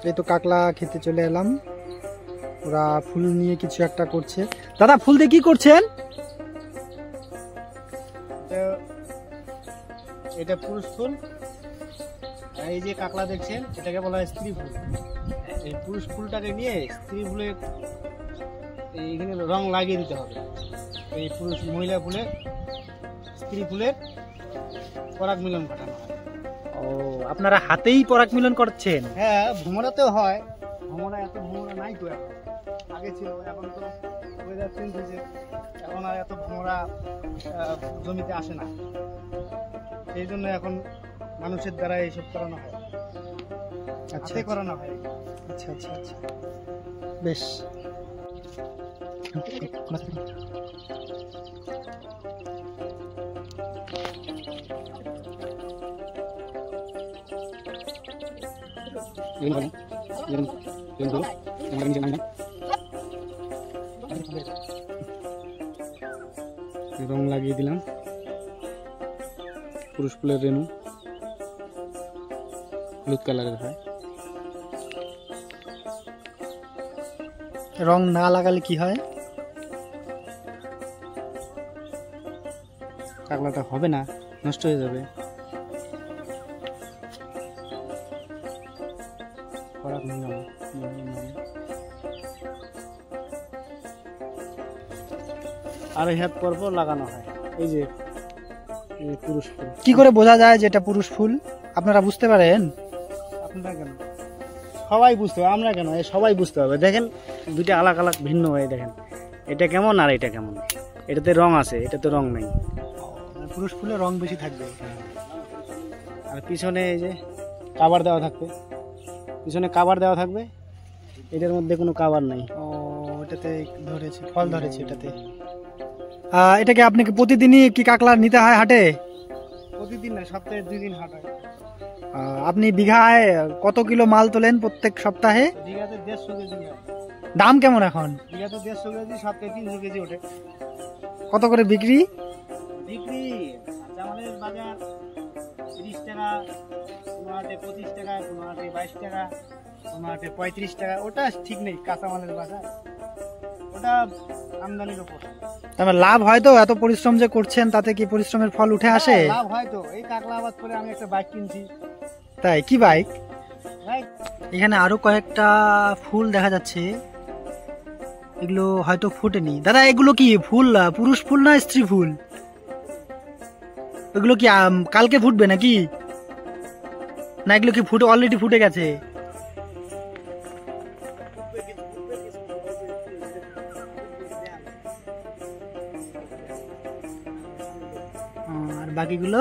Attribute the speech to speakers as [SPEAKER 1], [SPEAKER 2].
[SPEAKER 1] এই তো কাকলা খেতে চলে এলাম। ওরা ফুল নিয়ে কিছু একটা করছে। দাদা, ফুল দিয়ে কি করছেন?
[SPEAKER 2] এটা পুরুষ ফুল। এই যে কাকলা দেখছেন, এটাকে বলা হয় স্ত্রী ফুল। এই পুরুষ ফুলটাকে নিয়ে স্ত্রী ফুলে এইখানে রং লাগিয়ে দিতে হবে। এই পুরুষ মহিলা ফুলের স্ত্রী ফুলের পরাগ মিলন ঘটানো হয়।
[SPEAKER 1] ও, আপনারা হাতেই পরাগ মিলন করছেন?
[SPEAKER 2] হ্যাঁ, ভ্রমরাতেও হয়। ভ্রমরা এত ভ্রমরা নাই তো এখন, আগে ছিল। এখন তো ওয়েদার চেঞ্জ হয়েছে, এখন আর এত ভ্রমরা জমিতে আসে না। সেই জন্য এখন মানুষের দ্বারা এইসব করানো হয়।
[SPEAKER 1] আচ্ছা,
[SPEAKER 2] হাতে করানো হয়।
[SPEAKER 1] আচ্ছা আচ্ছা আচ্ছা, বেশ।
[SPEAKER 2] রং লাগিয়ে দিলাম পুরুষ ফুলের রেণু, হলুদ কালারের হয়।
[SPEAKER 1] রং না লাগালে কি হয়?
[SPEAKER 2] কাকলাটা হবে না, নষ্ট হয়ে যাবে। আর এই হাত পরপর লাগানো হয়। এই যে পুরুষ ফুল।
[SPEAKER 1] কি করে বোঝা যায় যে এটা পুরুষ ফুল? আপনারা বুঝতে পারেন?
[SPEAKER 2] আপনারা কেন? সবাই বুঝতে হবে, আমরা কেন? সবাই বুঝতে হবে। দেখেন, দুইটা আলাদা আলাদা ভিন্ন হয়ে দেখেন, এটা কেমন আর এটা কেমন। এটাতে রং আছে, এটাতে রং নেই।
[SPEAKER 1] পুরুষ ফুলের রং বেশি থাকবে।
[SPEAKER 2] আর পিছনে এই যে কাভার দেওয়া থাকবে, পিছনে কাভার দেওয়া থাকবে। এটার মধ্যে কোনো কাভার নাই।
[SPEAKER 1] ও, এটাতে ধরেছে, ফল ধরেছে এটাতে। এটাকে আপনাকে প্রতিদিনই কি কাকলা নিতে হয় হাটে?
[SPEAKER 2] প্রতিদিন না, সপ্তাহে 2 দিন হাট হয়।
[SPEAKER 1] আপনি বিঘায় কত কিলো মাল তোলেন প্রত্যেক সপ্তাহে?
[SPEAKER 2] বিঘাতে 150 কেজি।
[SPEAKER 1] দাম কেমন এখন?
[SPEAKER 2] বিঘাতে 150 কেজি, সপ্তাহে 300 কেজি ওঠে।
[SPEAKER 1] কত করে বিক্রি?
[SPEAKER 2] বিক্রি কাঁচামালের বাজার 30 টাকা, কোনো হাটে 25 টাকা, কোনো হাটে 22 টাকা, কোনো হাটে 35 টাকা। ওটা ঠিক নেই কাঁচামালের বাজার, ওটা আমদানির উপর।
[SPEAKER 1] তারপর লাভ হয় তো? এত পরিশ্রম যে করছেন, তাতে কি পরিশ্রমের ফল উঠে আসে?
[SPEAKER 2] লাভ হয় তো। এই কাকলা আবাদ করে আমি একটা বাইক কিনছি।
[SPEAKER 1] তাই? কি বাইক? এখানে আরো কয়েকটা ফুল দেখা যাচ্ছে, এগুলো হয়তো ফুটেনি। দাদা, এগুলো কি ফুল, পুরুষ ফুল না স্ত্রী ফুল? এগুলো কি কালকে ফুটবে নাকি? না এগুলো কি ফুটে অলরেডি ফুটে গেছে? আর বাকিগুলো